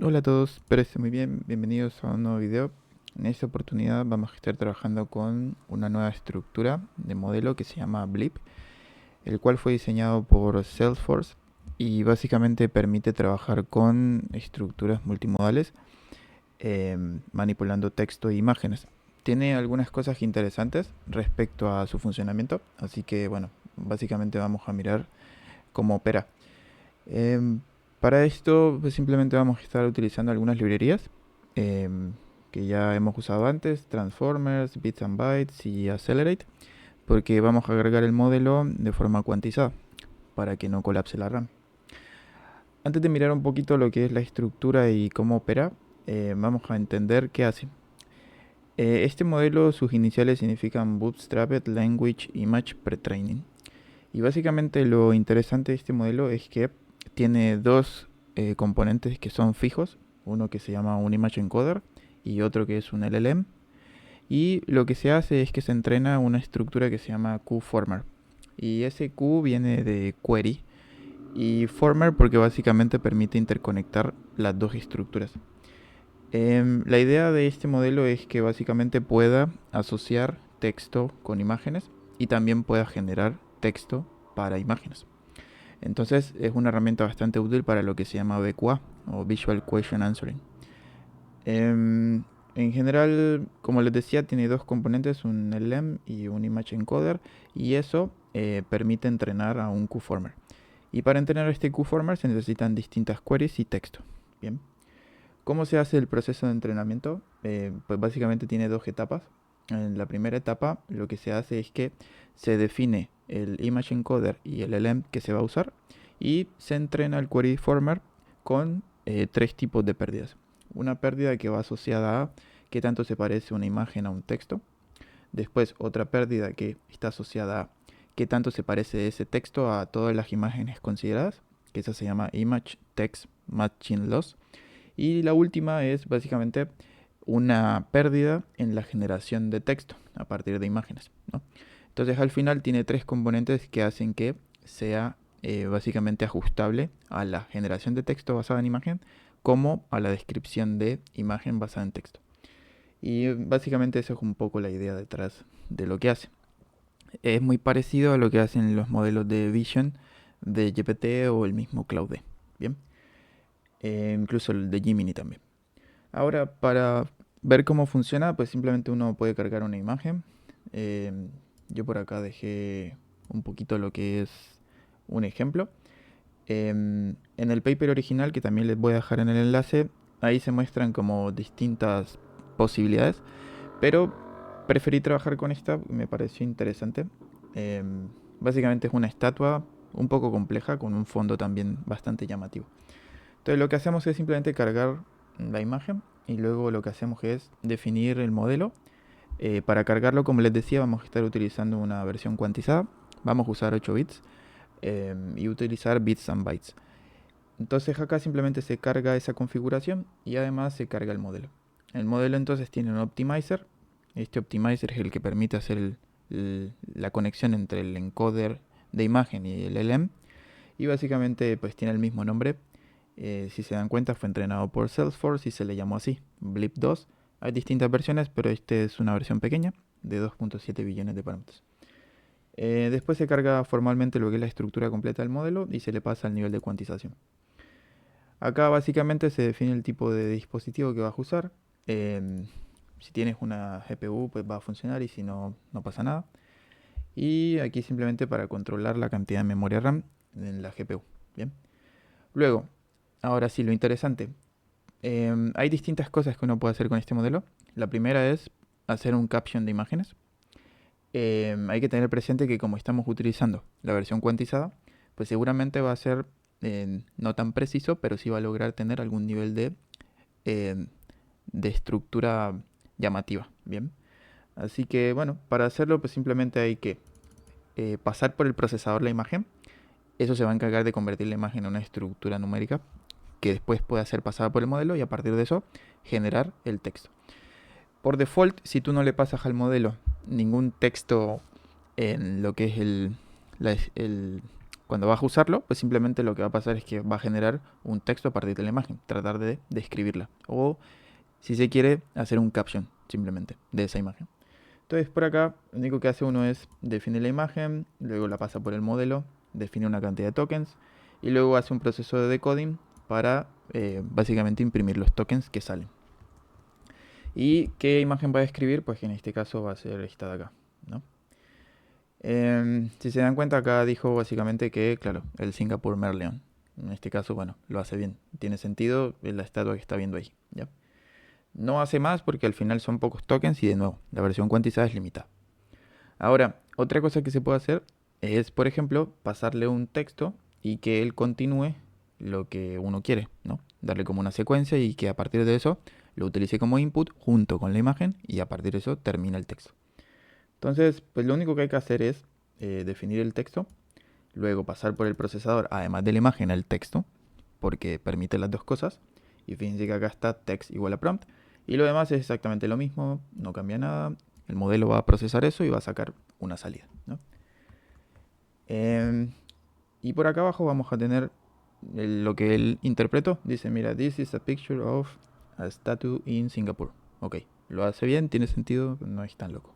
Hola a todos, espero estén muy bien, bienvenidos a un nuevo video. En esta oportunidad vamos a estar trabajando con una nueva estructura de modelo que se llama Blip, el cual fue diseñado por Salesforce y básicamente permite trabajar con estructuras multimodales manipulando texto e imágenes. Tiene algunas cosas interesantes respecto a su funcionamiento, así que bueno, básicamente vamos a mirar cómo opera. Em, para esto pues simplemente vamos a estar utilizando algunas librerías em, que ya hemos usado antes, Transformers, Bits and Bytes y Accelerate, porque vamos a agregar el modelo de forma cuantizada para que no colapse la RAM. Antes de mirar un poquito lo que es la estructura y cómo opera, vamos a entender qué hace. Este modelo, sus iniciales significan Bootstrapped Language Image Pre-Training. Y básicamente lo interesante de este modelo es que tiene dos componentes que son fijos, uno que se llama un Image Encoder y otro que es un LLM. Y lo que se hace es que se entrena una estructura que se llama QFormer. Y ese Q viene de query y former porque básicamente permite interconectar las dos estructuras. La idea de este modelo es que básicamente pueda asociar texto con imágenes y también pueda generar texto para imágenes. Entonces es una herramienta bastante útil para lo que se llama VQA o Visual Question Answering. En general, como les decía, tiene dos componentes, un LM y un Image Encoder, y eso permite entrenar a un QFormer. Y para entrenar este QFormer se necesitan distintas queries y texto. Bien. ¿Cómo se hace el proceso de entrenamiento? Pues básicamente tiene dos etapas. En la primera etapa lo que se hace es que se define el Image Encoder y el LM que se va a usar y se entrena el Query Former con tres tipos de pérdidas. Una pérdida que va asociada a qué tanto se parece una imagen a un texto. Después otra pérdida que está asociada a qué tanto se parece ese texto a todas las imágenes consideradas, que esa se llama Image Text Matching Loss. Y la última es básicamente una pérdida en la generación de texto a partir de imágenes, ¿no? Entonces al final tiene tres componentes que hacen que sea básicamente ajustable a la generación de texto basada en imagen como a la descripción de imagen basada en texto. Y básicamente eso es un poco la idea detrás de lo que hace. Es muy parecido a lo que hacen los modelos de Vision de GPT o el mismo Claude. Bien, incluso el de Gemini también. Ahora, para ver cómo funciona, pues simplemente uno puede cargar una imagen. Eh, yo por acá dejé un poquito lo que es un ejemplo. En el paper original, que también les voy a dejar en el enlace, ahí se muestran como distintas posibilidades, pero preferí trabajar con esta, me pareció interesante. Básicamente es una estatua un poco compleja con un fondo también bastante llamativo. Entonces lo que hacemos es simplemente cargar la imagen y luego lo que hacemos es definir el modelo. Para cargarlo, como les decía, vamos a estar utilizando una versión cuantizada. Vamos a usar 8 bits y utilizar bits and bytes. Entonces acá simplemente se carga esa configuración y además se carga el modelo. El modelo entonces tiene un optimizer. Este optimizer es el que permite hacer la conexión entre el encoder de imagen y el LM. Y básicamente pues tiene el mismo nombre. Si se dan cuenta fue entrenado por Salesforce y se le llamó así, Blip 2. Hay distintas versiones, pero esta es una versión pequeña de 2.7 billones de parámetros. Después se carga formalmente lo que es la estructura completa del modelo y se le pasa al nivel de cuantización. Acá básicamente se define el tipo de dispositivo que vas a usar. Si tienes una GPU pues va a funcionar y si no, no pasa nada. Y aquí simplemente para controlar la cantidad de memoria RAM en la GPU. Bien. Luego, ahora sí, lo interesante. Hay distintas cosas que uno puede hacer con este modelo. La primera es hacer un caption de imágenes. Hay que tener presente que como estamos utilizando la versión cuantizada, pues seguramente va a ser no tan preciso, pero sí va a lograr tener algún nivel eh, de estructura llamativa. Bien. Así que bueno, para hacerlo pues simplemente hay que pasar por el procesador la imagen. Eso se va a encargar de convertir la imagen en una estructura numérica que después puede ser pasada por el modelo y a partir de eso generar el texto. Por default, si tú no le pasas al modelo ningún texto en lo que es Cuando vas a usarlo, pues simplemente lo que va a pasar es que va a generar un texto a partir de la imagen, tratar de describirla. O si se quiere, hacer un caption simplemente de esa imagen. Entonces por acá lo único que hace uno es definir la imagen, luego la pasa por el modelo, define una cantidad de tokens y luego hace un proceso de decoding para básicamente imprimir los tokens que salen. ¿Y qué imagen va a describir? Pues que en este caso va a ser esta de acá, ¿no? Si se dan cuenta, acá dijo básicamente que, claro, el Singapore Merlion. En este caso, bueno, lo hace bien. Tiene sentido, es la estatua que está viendo ahí, ¿ya? No hace más porque al final son pocos tokens y de nuevo, la versión cuantizada es limitada. Ahora, otra cosa que se puede hacer es, por ejemplo, pasarle un texto y que él continúe lo que uno quiere, ¿no? Darle como una secuencia y que a partir de eso lo utilice como input junto con la imagen y a partir de eso termina el texto. Entonces, pues lo único que hay que hacer es definir el texto, luego pasar por el procesador, además de la imagen, al texto, porque permite las dos cosas. Y fíjense que acá está text igual a prompt. Y lo demás es exactamente lo mismo, no cambia nada. El modelo va a procesar eso y va a sacar una salida, ¿no? Y por acá abajo vamos a tener lo que él interpretó. Dice, mira, this is a picture of a statue in Singapore. Ok, lo hace bien, tiene sentido, no es tan loco.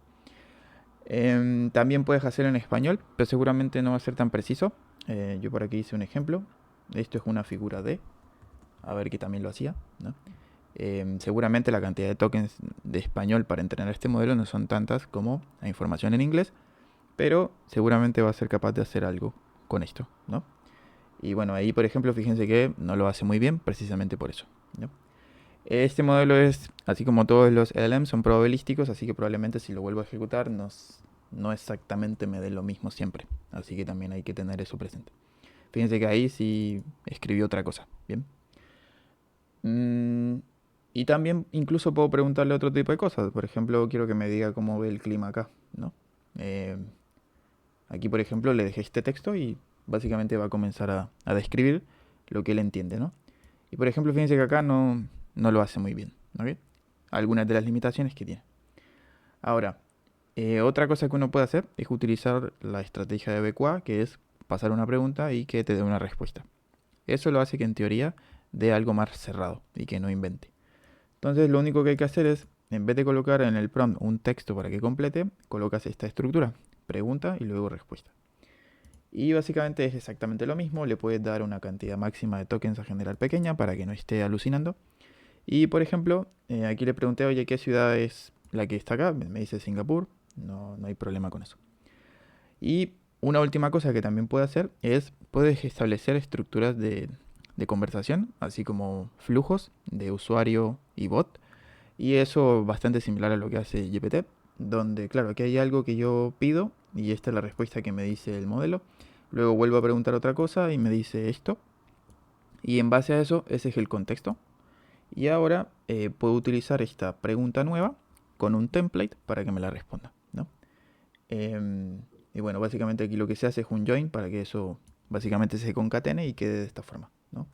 También puedes hacer en español, pero seguramente no va a ser tan preciso. Yo por aquí hice un ejemplo. Esto es una figura de, a ver que también lo hacía, ¿no? Seguramente la cantidad de tokens de español para entrenar este modelo no son tantas como la información en inglés, pero seguramente va a ser capaz de hacer algo con esto, ¿no? Y bueno, ahí por ejemplo, fíjense que no lo hace muy bien precisamente por eso, ¿no? Este modelo es, así como todos los LLM, son probabilísticos, así que probablemente si lo vuelvo a ejecutar no exactamente me dé lo mismo siempre. Así que también hay que tener eso presente. Fíjense que ahí sí escribió otra cosa, ¿bien? Y también incluso puedo preguntarle otro tipo de cosas. Por ejemplo, quiero que me diga cómo ve el clima acá, ¿no? Eh, Aquí, por ejemplo, le dejé este texto y básicamente va a comenzar a describir lo que él entiende, ¿no? Y por ejemplo, fíjense que acá no lo hace muy bien, ¿ok? Algunas de las limitaciones que tiene. Ahora, otra cosa que uno puede hacer es utilizar la estrategia de BQA, que es pasar una pregunta y que te dé una respuesta. Eso lo hace que en teoría dé algo más cerrado y que no invente. Entonces lo único que hay que hacer es, en vez de colocar en el prompt un texto para que complete, colocas esta estructura, pregunta y luego respuesta. Y básicamente es exactamente lo mismo, le puedes dar una cantidad máxima de tokens a generar pequeña para que no esté alucinando. Y por ejemplo, aquí le pregunté, oye, ¿qué ciudad es la que está acá? Me dice Singapur, no hay problema con eso. Y una última cosa que también puede hacer es, puedes establecer estructuras de conversación, así como flujos de usuario y bot. Y eso bastante similar a lo que hace GPT, donde claro, aquí hay algo que yo pido y esta es la respuesta que me dice el modelo. Luego vuelvo a preguntar otra cosa y me dice esto. Y en base a eso, ese es el contexto. Y ahora puedo utilizar esta pregunta nueva con un template para que me la responda, ¿no? Y bueno, básicamente aquí lo que se hace es un join para que eso básicamente se concatene y quede de esta forma, ¿no?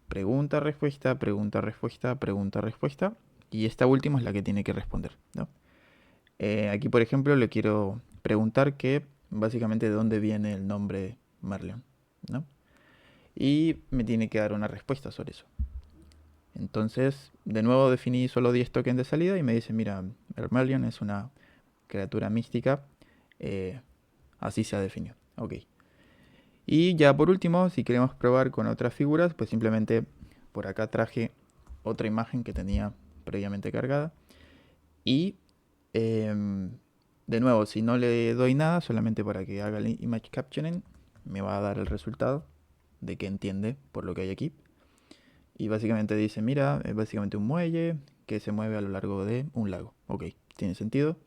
Pregunta, respuesta, pregunta, respuesta, pregunta, respuesta. Y esta última es la que tiene que responder, ¿no? Aquí, por ejemplo, le quiero preguntar que básicamente de dónde viene el nombre Merlion, ¿no? Y me tiene que dar una respuesta sobre eso. Entonces, de nuevo definí solo 10 tokens de salida y me dice, mira, Merlion es una criatura mística, así se ha definido. Ok. Y ya por último, si queremos probar con otras figuras, pues simplemente por acá traje otra imagen que tenía previamente cargada. Y de nuevo, si no le doy nada, solamente para que haga el image captioning, me va a dar el resultado de que entiende por lo que hay aquí. Y básicamente dice, mira, es básicamente un muelle que se mueve a lo largo de un lago. Ok, tiene sentido.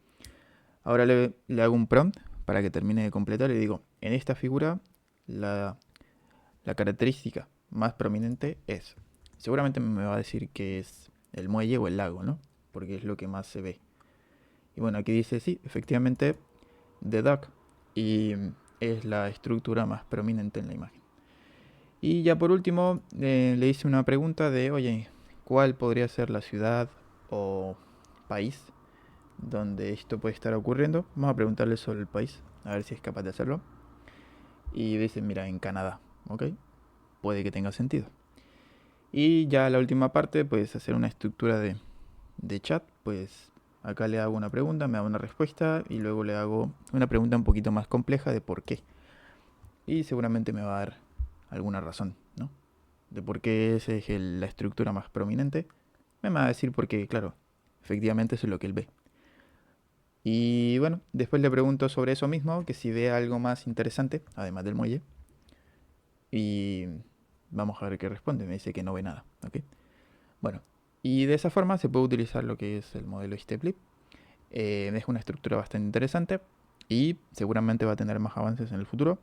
Ahora le hago un prompt para que termine de completar y digo, en esta figura la, la característica más prominente es, seguramente me va a decir que es el muelle o el lago, ¿no? Porque es lo que más se ve. Y bueno, aquí dice, sí, efectivamente, The Dock. Y es la estructura más prominente en la imagen. Y ya por último, le hice una pregunta de, oye, ¿cuál podría ser la ciudad o país donde esto puede estar ocurriendo? Vamos a preguntarle sobre el país, a ver si es capaz de hacerlo. y dice, mira, en Canadá, ¿ok? Puede que tenga sentido. Y ya la última parte, pues hacer una estructura de chat, pues acá le hago una pregunta, me da una respuesta y luego le hago una pregunta un poquito más compleja de por qué. Y seguramente me va a dar alguna razón, ¿no? De por qué esa es la estructura más prominente. Me va a decir porque, claro, efectivamente eso es lo que él ve. Y bueno, después le pregunto sobre eso mismo, que si ve algo más interesante, además del muelle. Y vamos a ver qué responde. Me dice que no ve nada, ¿ok? Bueno, y de esa forma se puede utilizar lo que es el modelo Steply. Es una estructura bastante interesante y seguramente va a tener más avances en el futuro.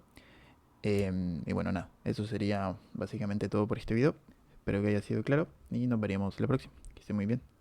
Y bueno, nada, eso sería básicamente todo por este video. Espero que haya sido claro y nos veremos la próxima. Que esté muy bien.